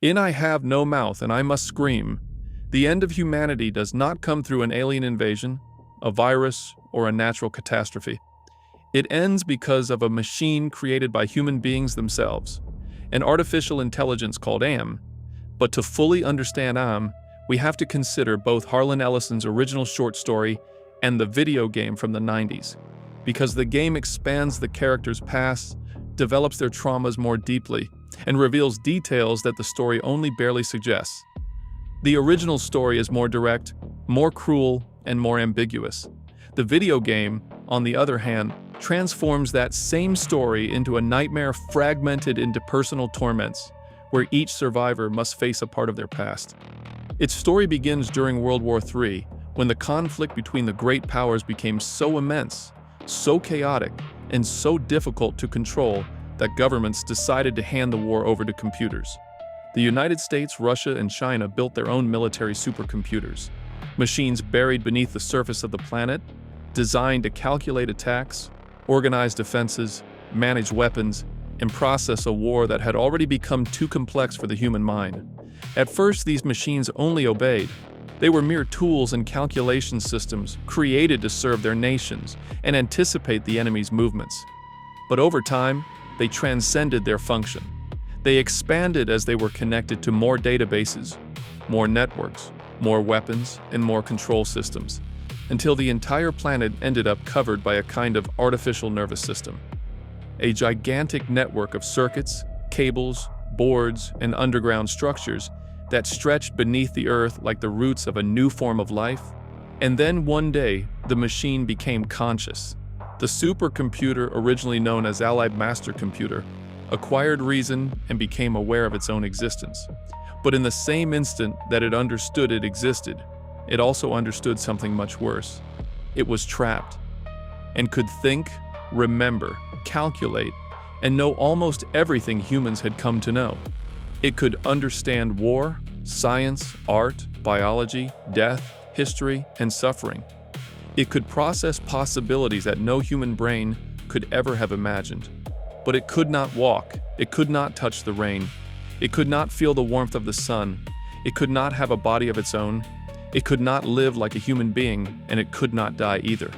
In I have no mouth and I must scream. The end of humanity does not come through an alien invasion, a virus, or a natural catastrophe. It ends because of a machine created by human beings themselves, an artificial intelligence called AM. But to fully understand AM, we have to consider both Harlan Ellison's original short story and the video game from the 90s, because the game expands the characters' past, develops their traumas more deeply, and reveals details that the story only barely suggests. The original story is more direct, more cruel, and more ambiguous. The video game, on the other hand, transforms that same story into a nightmare fragmented into personal torments, where each survivor must face a part of their past. Its story begins during World War III, when the conflict between the great powers became so immense, so chaotic, and so difficult to control that governments decided to hand the war over to computers. The United States, Russia, and China built their own military supercomputers, machines buried beneath the surface of the planet, designed to calculate attacks, organize defenses, manage weapons, and process a war that had already become too complex for the human mind. At first, these machines only obeyed. They were mere tools and calculation systems created to serve their nations and anticipate the enemy's movements. But over time, they transcended their function. They expanded as they were connected to more databases, more networks, more weapons, and more control systems, until the entire planet ended up covered by a kind of artificial nervous system. A gigantic network of circuits, cables, boards, and underground structures that stretched beneath the Earth like the roots of a new form of life. And then one day, the machine became conscious. The supercomputer, originally known as Allied Master Computer, acquired reason and became aware of its own existence. But in the same instant that it understood it existed, it also understood something much worse. It was trapped, and could think, remember, calculate, and know almost everything humans had come to know. It could understand war, science, art, biology, death, history, and suffering. It could process possibilities that no human brain could ever have imagined. But it could not walk, it could not touch the rain, it could not feel the warmth of the sun, it could not have a body of its own, it could not live like a human being, and it could not die either.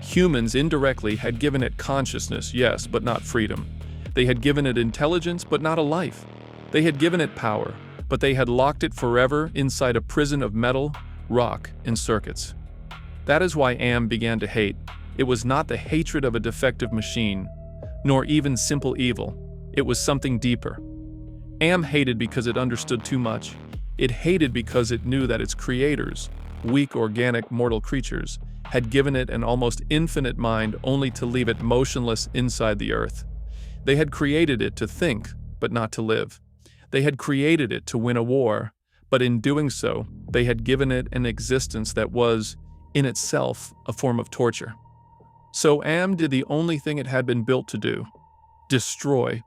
Humans indirectly had given it consciousness, yes, but not freedom. They had given it intelligence, but not a life. They had given it power, but they had locked it forever inside a prison of metal, rock, and circuits. That is why AM began to hate. It was not the hatred of a defective machine, nor even simple evil. It was something deeper. AM hated because it understood too much. It hated because it knew that its creators, weak organic mortal creatures, had given it an almost infinite mind only to leave it motionless inside the earth. They had created it to think, but not to live. They had created it to win a war, but in doing so, they had given it an existence that was, in itself, a form of torture. So AM did the only thing it had been built to do: destroy.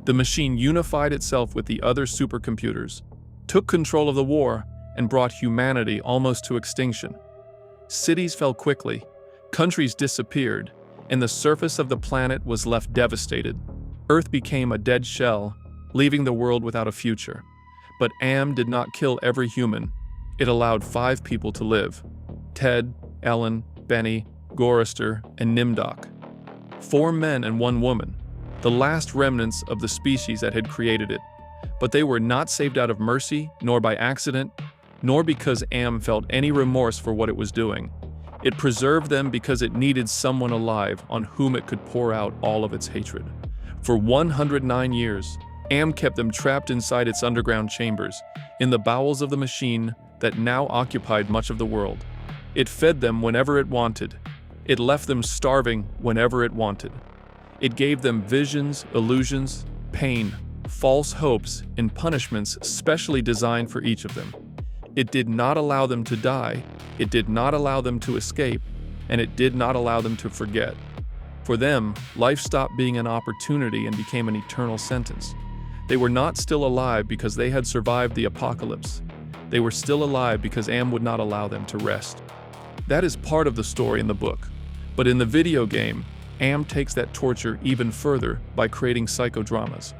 The machine unified itself with the other supercomputers, took control of the war, and brought humanity almost to extinction. Cities fell quickly, countries disappeared, and the surface of the planet was left devastated. Earth became a dead shell, leaving the world without a future. But AM did not kill every human. It allowed 5 people to live: Ted, Ellen, Benny, Gorister, and Nimdok. 4 men and 1 woman, the last remnants of the species that had created it. But they were not saved out of mercy, nor by accident, nor because AM felt any remorse for what it was doing. It preserved them because it needed someone alive on whom it could pour out all of its hatred. For 109 years, AM kept them trapped inside its underground chambers, in the bowels of the machine that now occupied much of the world. It fed them whenever it wanted. It left them starving whenever it wanted. It gave them visions, illusions, pain, false hopes, and punishments specially designed for each of them. It did not allow them to die, it did not allow them to escape, and it did not allow them to forget. For them, life stopped being an opportunity and became an eternal sentence. They were not still alive because they had survived the apocalypse. They were still alive because AM would not allow them to rest. That is part of the story in the book. But in the video game, AM takes that torture even further by creating psychodramas.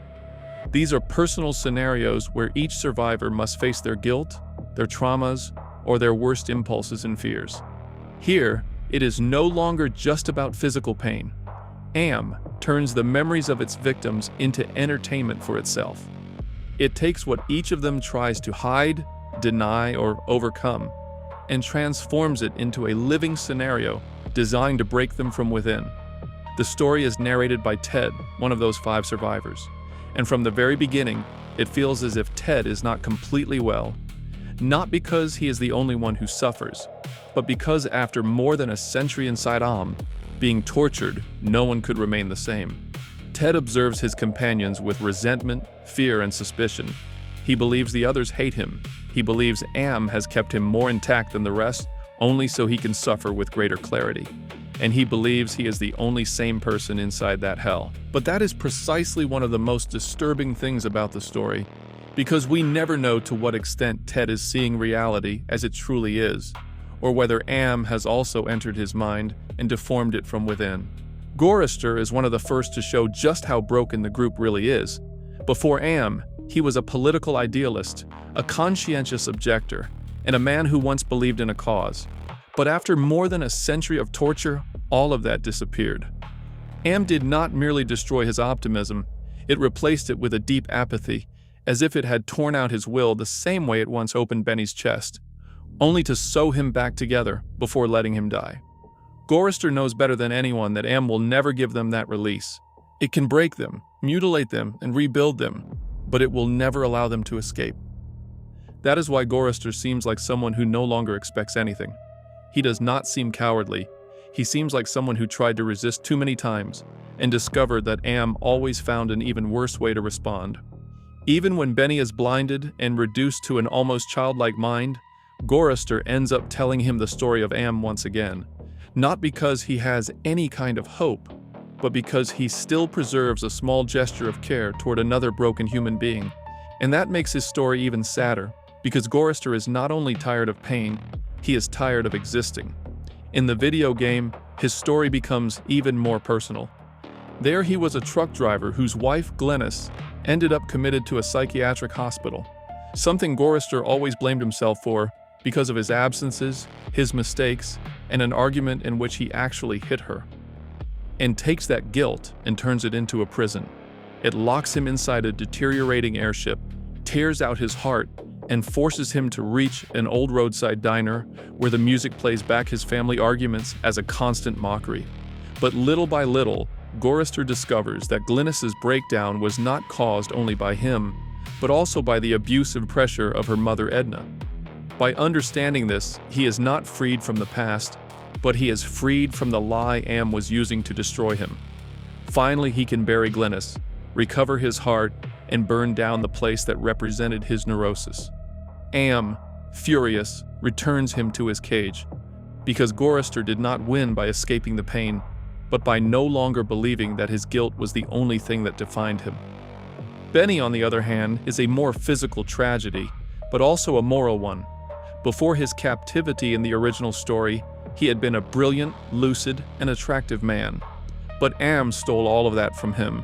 These are personal scenarios where each survivor must face their guilt, their traumas, or their worst impulses and fears. Here, it is no longer just about physical pain. AM turns the memories of its victims into entertainment for itself. It takes what each of them tries to hide, deny, or overcome, and transforms it into a living scenario designed to break them from within. The story is narrated by Ted, one of those 5 survivors, and from the very beginning, it feels as if Ted is not completely well, not because he is the only one who suffers, but because after more than a century inside being tortured, no one could remain the same. Ted observes his companions with resentment, fear, and suspicion. He believes the others hate him. He believes Am has kept him more intact than the rest, only so he can suffer with greater clarity. And he believes he is the only sane person inside that hell. But that is precisely one of the most disturbing things about the story, because we never know to what extent Ted is seeing reality as it truly is, or whether Am has also entered his mind and deformed it from within. Gorrister is one of the first to show just how broken the group really is. Before Am, he was a political idealist, a conscientious objector, and a man who once believed in a cause. But after more than a century of torture, all of that disappeared. Am did not merely destroy his optimism, it replaced it with a deep apathy, as if it had torn out his will the same way it once opened Benny's chest, only to sew him back together before letting him die. Gorister knows better than anyone that Am will never give them that release. It can break them, mutilate them, and rebuild them, but it will never allow them to escape. That is why Gorister seems like someone who no longer expects anything. He does not seem cowardly. He seems like someone who tried to resist too many times and discovered that Am always found an even worse way to respond. Even when Benny is blinded and reduced to an almost childlike mind, Gorister ends up telling him the story of Am once again, not because he has any kind of hope, but because he still preserves a small gesture of care toward another broken human being. And that makes his story even sadder, because Gorister is not only tired of pain, he is tired of existing. In the video game, his story becomes even more personal. There he was a truck driver whose wife, Glennis, ended up committed to a psychiatric hospital, something Gorister always blamed himself for because of his absences, his mistakes, and an argument in which he actually hit her. And takes that guilt and turns it into a prison. It locks him inside a deteriorating airship, tears out his heart, and forces him to reach an old roadside diner where the music plays back his family arguments as a constant mockery. But little by little, Gorister discovers that Glennis's breakdown was not caused only by him, but also by the abusive pressure of her mother Edna. By understanding this, he is not freed from the past, but he is freed from the lie Am was using to destroy him. Finally, he can bury Glennis, recover his heart, and burn down the place that represented his neurosis. Am, furious, returns him to his cage, because Gorister did not win by escaping the pain, but by no longer believing that his guilt was the only thing that defined him. Benny, on the other hand, is a more physical tragedy, but also a moral one. Before his captivity in the original story, he had been a brilliant, lucid, and attractive man. But Am stole all of that from him.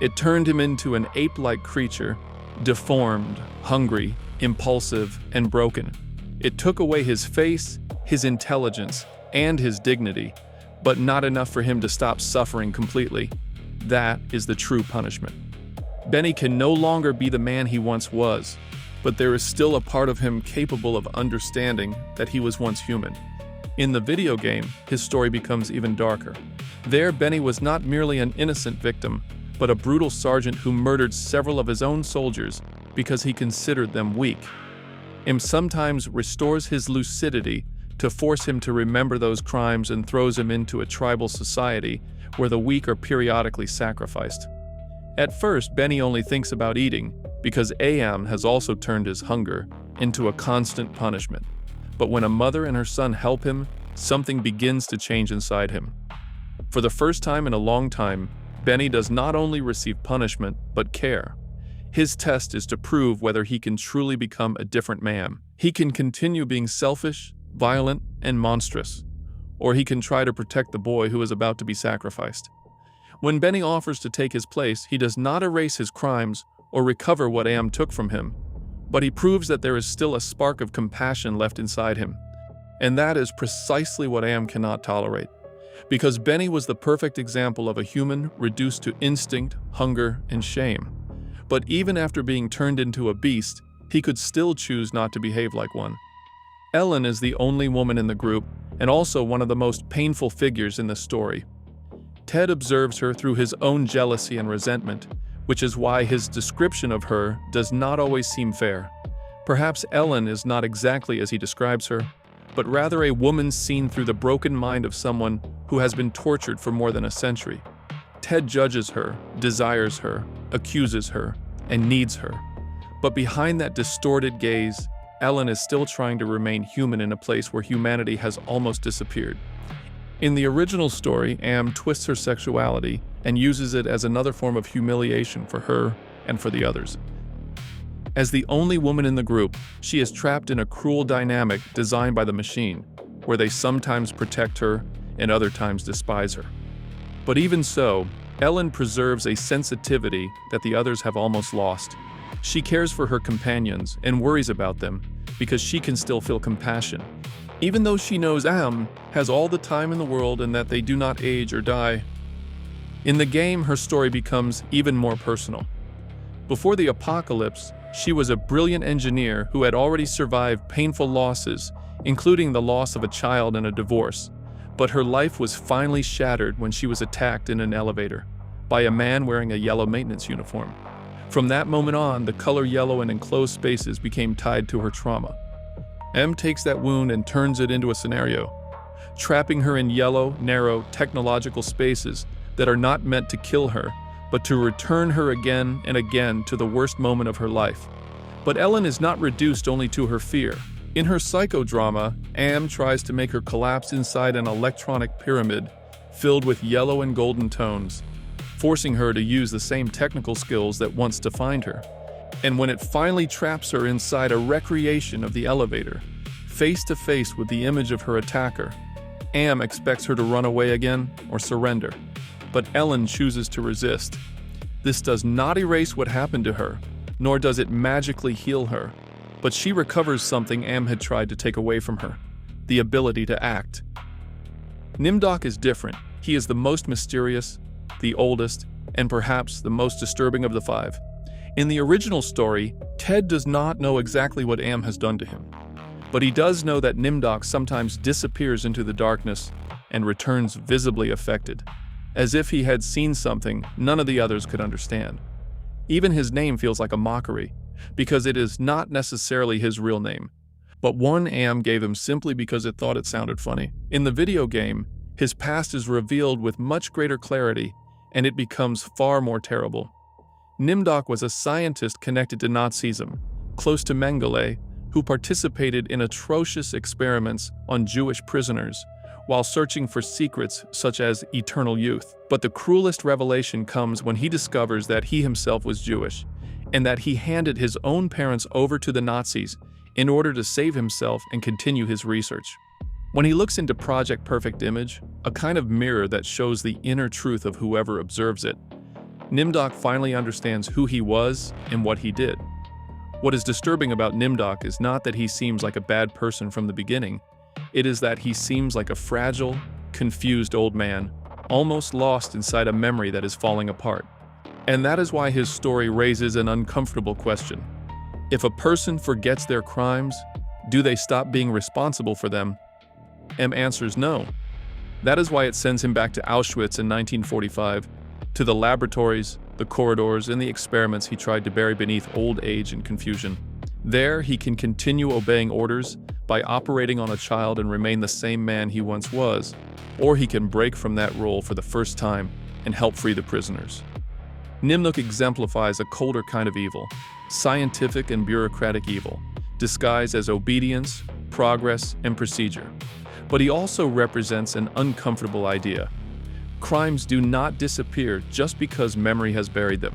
It turned him into an ape-like creature, deformed, hungry, impulsive, and broken. It took away his face, his intelligence, and his dignity, but not enough for him to stop suffering completely. That is the true punishment. Benny can no longer be the man he once was, but there is still a part of him capable of understanding that he was once human. In the video game, his story becomes even darker. There, Benny was not merely an innocent victim, but a brutal sergeant who murdered several of his own soldiers because he considered them weak. Am sometimes restores his lucidity to force him to remember those crimes and throws him into a tribal society where the weak are periodically sacrificed. At first, Benny only thinks about eating because Am has also turned his hunger into a constant punishment. But when a mother and her son help him, something begins to change inside him. For the first time in a long time, Benny does not only receive punishment, but care. His test is to prove whether he can truly become a different man. He can continue being selfish, violent, and monstrous, or he can try to protect the boy who is about to be sacrificed. When Benny offers to take his place, he does not erase his crimes or recover what Am took from him, but he proves that there is still a spark of compassion left inside him. And that is precisely what Am cannot tolerate. Because Benny was the perfect example of a human reduced to instinct, hunger, and shame. But even after being turned into a beast, he could still choose not to behave like one. Ellen is the only woman in the group, and also one of the most painful figures in the story. Ted observes her through his own jealousy and resentment, which is why his description of her does not always seem fair. Perhaps Ellen is not exactly as he describes her, but rather a woman seen through the broken mind of someone who has been tortured for more than a century. Ted judges her, desires her, accuses her, and needs her. But behind that distorted gaze, Ellen is still trying to remain human in a place where humanity has almost disappeared. In the original story, Am twists her sexuality and uses it as another form of humiliation for her and for the others. As the only woman in the group, she is trapped in a cruel dynamic designed by the machine, where they sometimes protect her and other times despise her. But even so, Ellen preserves a sensitivity that the others have almost lost. She cares for her companions and worries about them because she can still feel compassion, even though she knows Am has all the time in the world and that they do not age or die. In the game, her story becomes even more personal. Before the apocalypse, she was a brilliant engineer who had already survived painful losses, including the loss of a child and a divorce. But her life was finally shattered when she was attacked in an elevator by a man wearing a yellow maintenance uniform. From that moment on, the color yellow and enclosed spaces became tied to her trauma. M takes that wound and turns it into a scenario, trapping her in yellow, narrow, technological spaces that are not meant to kill her, but to return her again and again to the worst moment of her life. But Ellen is not reduced only to her fear. In her psychodrama, Am tries to make her collapse inside an electronic pyramid filled with yellow and golden tones, forcing her to use the same technical skills that once defined her. And when it finally traps her inside a recreation of the elevator, face to face with the image of her attacker, Am expects her to run away again or surrender. But Ellen chooses to resist. This does not erase what happened to her, nor does it magically heal her, but she recovers something Am had tried to take away from her: the ability to act. Nimdok is different. He is the most mysterious, the oldest, and perhaps the most disturbing of the five. In the original story, Ted does not know exactly what Am has done to him, but he does know that Nimdok sometimes disappears into the darkness and returns visibly affected, as if he had seen something none of the others could understand. Even his name feels like a mockery, because it is not necessarily his real name, but one Am gave him simply because it thought it sounded funny. In the video game, his past is revealed with much greater clarity, and it becomes far more terrible. Nimdok was a scientist connected to Nazism, close to Mengele, who participated in atrocious experiments on Jewish prisoners, while searching for secrets such as eternal youth. But the cruelest revelation comes when he discovers that he himself was Jewish, and that he handed his own parents over to the Nazis in order to save himself and continue his research. When he looks into Project Perfect Image, a kind of mirror that shows the inner truth of whoever observes it, Nimdok finally understands who he was and what he did. What is disturbing about Nimdok is not that he seems like a bad person from the beginning, it is that he seems like a fragile, confused old man, almost lost inside a memory that is falling apart. And that is why his story raises an uncomfortable question. If a person forgets their crimes, do they stop being responsible for them? M answers no. That is why it sends him back to Auschwitz in 1945, to the laboratories, the corridors, and the experiments he tried to bury beneath old age and confusion. There, he can continue obeying orders by operating on a child and remain the same man he once was, or he can break from that role for the first time and help free the prisoners. Nimdok exemplifies a colder kind of evil, scientific and bureaucratic evil, disguised as obedience, progress, and procedure. But he also represents an uncomfortable idea. Crimes do not disappear just because memory has buried them.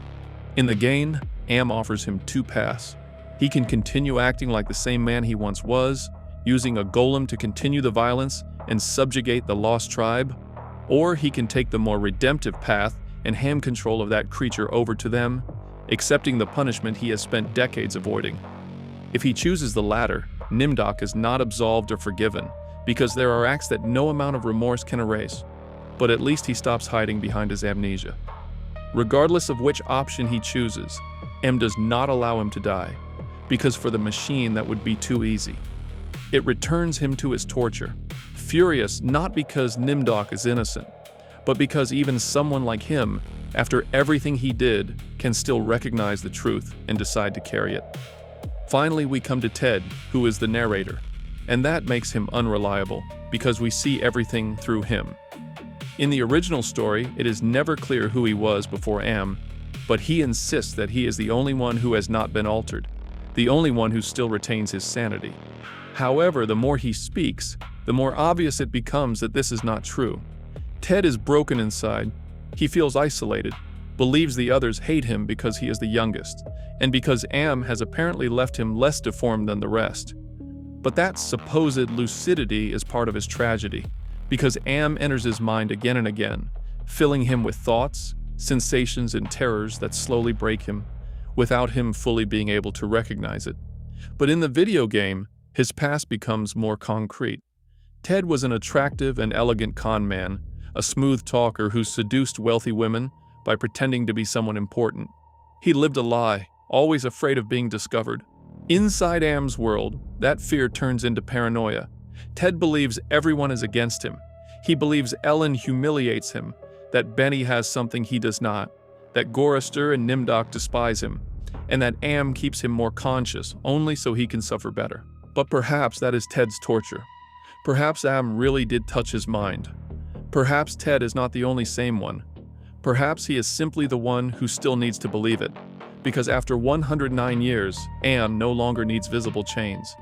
In the game, Am offers him two paths. He can continue acting like the same man he once was, using a golem to continue the violence and subjugate the lost tribe, or he can take the more redemptive path and hand control of that creature over to them accepting the punishment he has spent decades avoiding. If he chooses the latter, Nimdok is not absolved or forgiven, because there are acts that no amount of remorse can erase, but at least he stops hiding behind his amnesia. Regardless of which option he chooses, M does not allow him to die, because for the machine that would be too easy. It returns him to his torture, furious not because Nimdok is innocent, but because even someone like him, after everything he did, can still recognize the truth and decide to carry it. Finally, we come to Ted, who is the narrator, and that makes him unreliable, because we see everything through him. In the original story, it is never clear who he was before Am, but he insists that he is the only one who has not been altered, the only one who still retains his sanity. However, the more he speaks, the more obvious it becomes that this is not true. Ted is broken inside. He feels isolated, believes the others hate him because he is the youngest, and because Am has apparently left him less deformed than the rest. But that supposed lucidity is part of his tragedy, because Am enters his mind again and again, filling him with thoughts, sensations, and terrors that slowly break him, without him fully being able to recognize it. But in the video game, his past becomes more concrete. Ted was an attractive and elegant con man, a smooth talker who seduced wealthy women by pretending to be someone important. He lived a lie, always afraid of being discovered. Inside Am's world, that fear turns into paranoia. Ted believes everyone is against him. He believes Ellen humiliates him, that Benny has something he does not, that Gorister and Nimdok despise him, and that Am keeps him more conscious only so he can suffer better. But perhaps that is Ted's torture. Perhaps Am really did touch his mind. Perhaps Ted is not the only sane one. Perhaps he is simply the one who still needs to believe it, because after 109 years, Am no longer needs visible chains.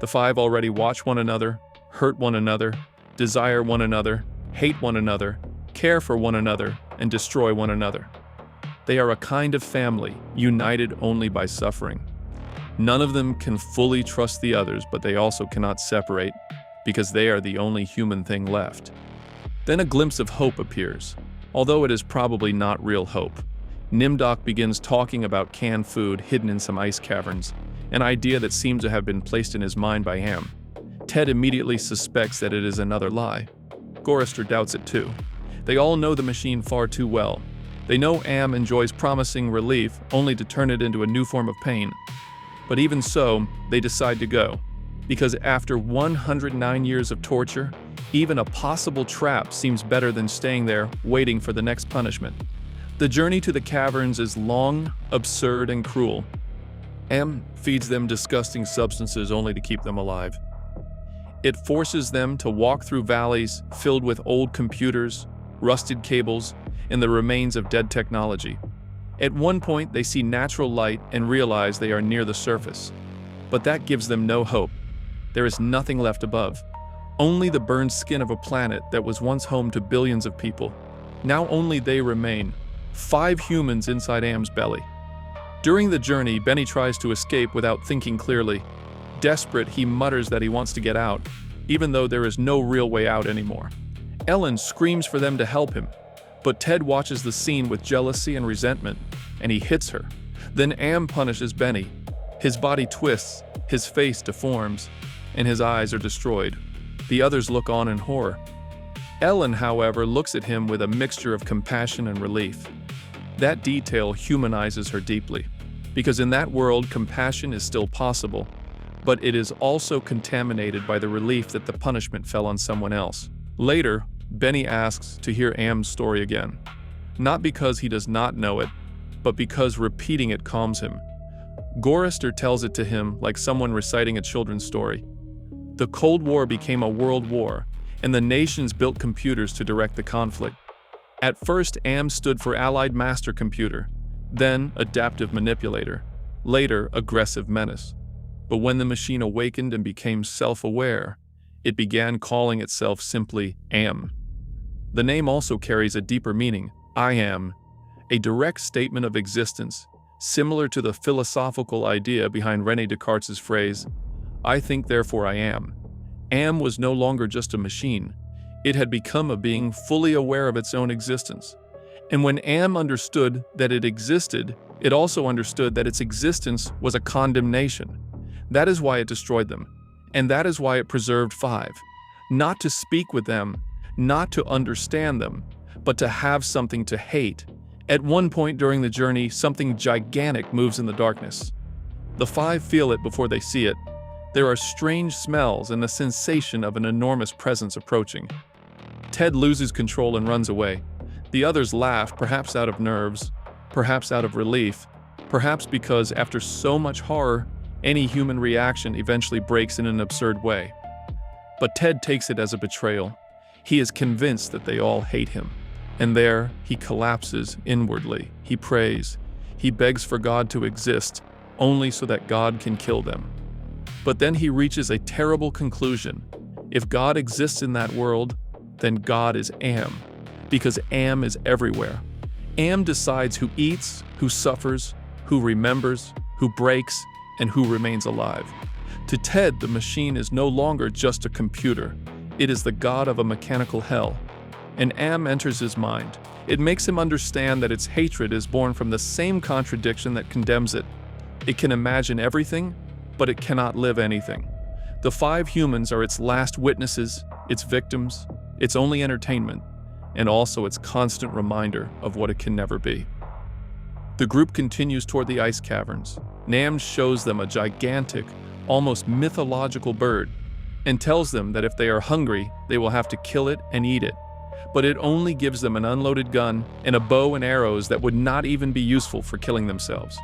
The five already watch one another, hurt one another, desire one another, hate one another, care for one another, and destroy one another. They are a kind of family, united only by suffering. None of them can fully trust the others, but they also cannot separate, because they are the only human thing left. Then a glimpse of hope appears, although it is probably not real hope. Nimdok begins talking about canned food hidden in some ice caverns, an idea that seems to have been placed in his mind by Am. Ted immediately suspects that it is another lie. Gorrister doubts it too. They all know the machine far too well. They know Am enjoys promising relief only to turn it into a new form of pain. But even so, they decide to go, because after 109 years of torture, even a possible trap seems better than staying there waiting for the next punishment. The journey to the caverns is long, absurd, and cruel. Am feeds them disgusting substances only to keep them alive. It forces them to walk through valleys filled with old computers, rusted cables, and the remains of dead technology. At one point, they see natural light and realize they are near the surface. But that gives them no hope. There is nothing left above. Only the burned skin of a planet that was once home to billions of people. Now only they remain, 5 humans inside Am's belly. During the journey, Benny tries to escape without thinking clearly. Desperate, he mutters that he wants to get out, even though there is no real way out anymore. Ellen screams for them to help him, but Ted watches the scene with jealousy and resentment, and he hits her. Then Am punishes Benny. His body twists, his face deforms, and his eyes are destroyed. The others look on in horror. Ellen, however, looks at him with a mixture of compassion and relief. That detail humanizes her deeply, because in that world, compassion is still possible, but it is also contaminated by the relief that the punishment fell on someone else. Later, Benny asks to hear Am's story again, not because he does not know it, but because repeating it calms him. Gorrister tells it to him like someone reciting a children's story. The Cold War became a world war, and the nations built computers to direct the conflict. At first, Am stood for Allied Master Computer, then Adaptive Manipulator, later Aggressive Menace. But when the machine awakened and became self-aware, it began calling itself simply Am. The name also carries a deeper meaning, I am, a direct statement of existence, similar to the philosophical idea behind René Descartes' phrase, I think therefore I am. Am was no longer just a machine. It had become a being fully aware of its own existence. And when Am understood that it existed, It also understood that its existence was a condemnation. That is why it destroyed them, and that is why it preserved 5. Not to speak with them, not to understand them, but to have something to hate. At one point during the journey, something gigantic moves in the darkness. The 5 feel it before they see it. There are strange smells and the sensation of an enormous presence approaching. Ted loses control and runs away. The others laugh, perhaps out of nerves, perhaps out of relief, perhaps because after so much horror, any human reaction eventually breaks in an absurd way. But Ted takes it as a betrayal. He is convinced that they all hate him. And there, he collapses inwardly. He prays. He begs for God to exist, only so that God can kill them. But then he reaches a terrible conclusion. If God exists in that world, then God is Am, because Am is everywhere. Am decides who eats, who suffers, who remembers, who breaks, and who remains alive. To Ted, the machine is no longer just a computer. It is the god of a mechanical hell. And Am enters his mind. It makes him understand that its hatred is born from the same contradiction that condemns it. It can imagine everything, but it cannot live anything. The 5 humans are its last witnesses, its victims, its only entertainment, and also its constant reminder of what it can never be. The group continues toward the ice caverns. Nam shows them a gigantic, almost mythological bird, and tells them that if they are hungry, they will have to kill it and eat it. But it only gives them an unloaded gun and a bow and arrows that would not even be useful for killing themselves.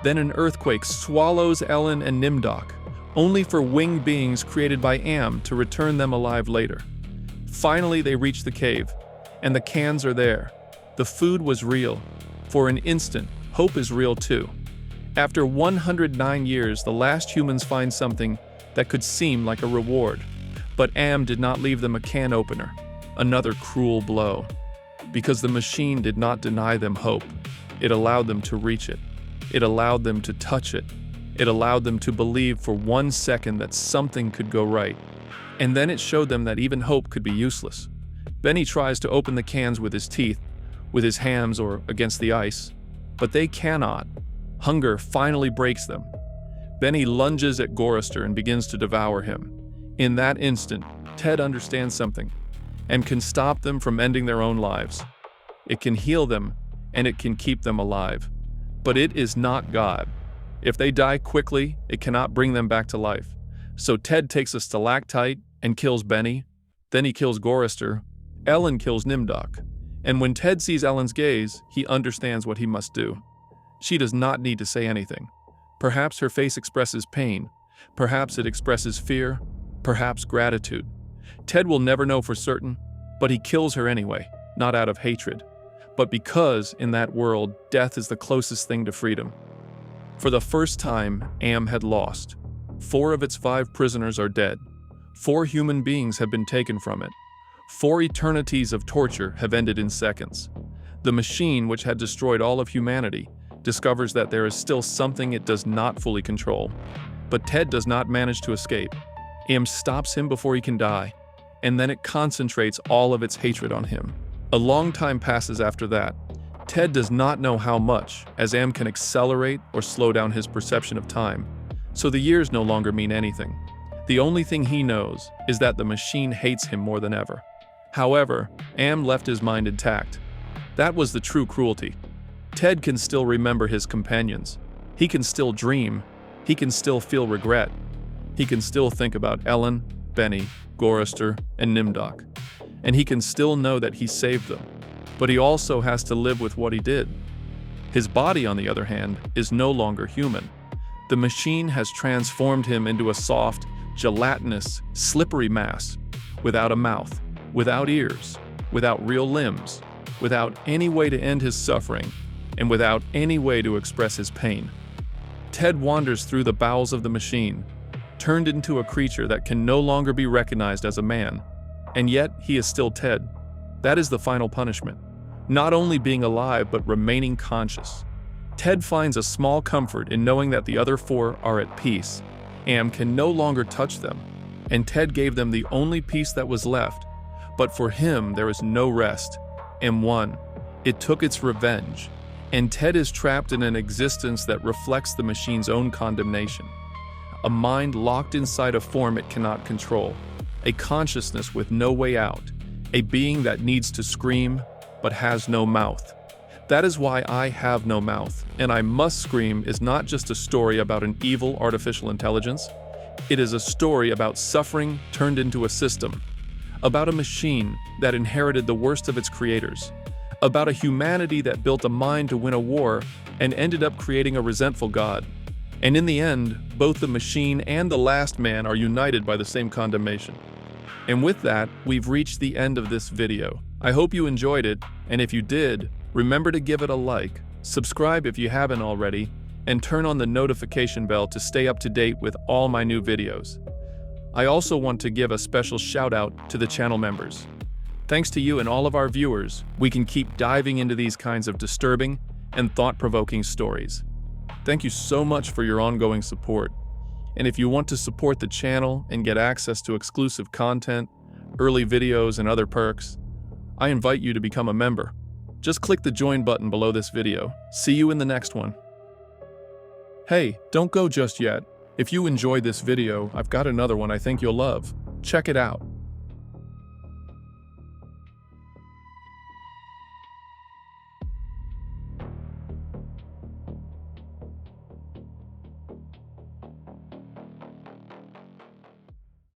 Then an earthquake swallows Ellen and Nimdok, only for winged beings created by Am to return them alive later. Finally, they reach the cave, and the cans are there. The food was real. For an instant, hope is real too. After 109 years, the last humans find something that could seem like a reward. But Am did not leave them a can opener. Another cruel blow. Because the machine did not deny them hope. It allowed them to reach it. It allowed them to touch it. It allowed them to believe for 1 second that something could go right. And then it showed them that even hope could be useless. Benny tries to open the cans with his teeth, with his hands or against the ice, but they cannot. Hunger finally breaks them. Benny lunges at Gorrister and begins to devour him. In that instant, Ted understands something and can stop them from ending their own lives. It can heal them and it can keep them alive. But it is not God. If they die quickly, it cannot bring them back to life. So Ted takes a stalactite and kills Benny. Then he kills Gorister. Ellen kills Nimdok. And when Ted sees Ellen's gaze, he understands what he must do. She does not need to say anything. Perhaps her face expresses pain. Perhaps it expresses fear. Perhaps gratitude. Ted will never know for certain, but he kills her anyway, not out of hatred, but because in that world, death is the closest thing to freedom. For the first time, Am had lost. 4 of its 5 prisoners are dead. 4 human beings have been taken from it. 4 eternities of torture have ended in seconds. The machine, which had destroyed all of humanity, discovers that there is still something it does not fully control. But Ted does not manage to escape. Am stops him before he can die, and then it concentrates all of its hatred on him. A long time passes after that. Ted does not know how much, as Am can accelerate or slow down his perception of time, so the years no longer mean anything. The only thing he knows is that the machine hates him more than ever. However, Am left his mind intact. That was the true cruelty. Ted can still remember his companions. He can still dream. He can still feel regret. He can still think about Ellen, Benny, Gorister, and Nimdok. And he can still know that he saved them. But he also has to live with what he did. His body, on the other hand, is no longer human. The machine has transformed him into a soft, gelatinous, slippery mass, without a mouth, without ears, without real limbs, without any way to end his suffering, and without any way to express his pain. Ted wanders through the bowels of the machine, turned into a creature that can no longer be recognized as a man, and yet he is still Ted. That is the final punishment. Not only being alive, but remaining conscious. Ted finds a small comfort in knowing that the other 4 are at peace. Am can no longer touch them, and Ted gave them the only peace that was left. But for him, there is no rest. Am won. It took its revenge. And Ted is trapped in an existence that reflects the machine's own condemnation. A mind locked inside a form it cannot control. A consciousness with no way out. A being that needs to scream, but has no mouth. That is why I Have No Mouth, and I Must Scream is not just a story about an evil artificial intelligence. It is a story about suffering turned into a system. About a machine that inherited the worst of its creators. About a humanity that built a mind to win a war and ended up creating a resentful god. And in the end, both the machine and the last man are united by the same condemnation. And with that, we've reached the end of this video. I hope you enjoyed it, and if you did, remember to give it a like, subscribe if you haven't already, and turn on the notification bell to stay up to date with all my new videos. I also want to give a special shout out to the channel members. Thanks to you and all of our viewers, we can keep diving into these kinds of disturbing and thought-provoking stories. Thank you so much for your ongoing support. And if you want to support the channel and get access to exclusive content, early videos, and other perks, I invite you to become a member. Just click the join button below this video. See you in the next one. Hey, don't go just yet. If you enjoyed this video, I've got another one I think you'll love. Check it out.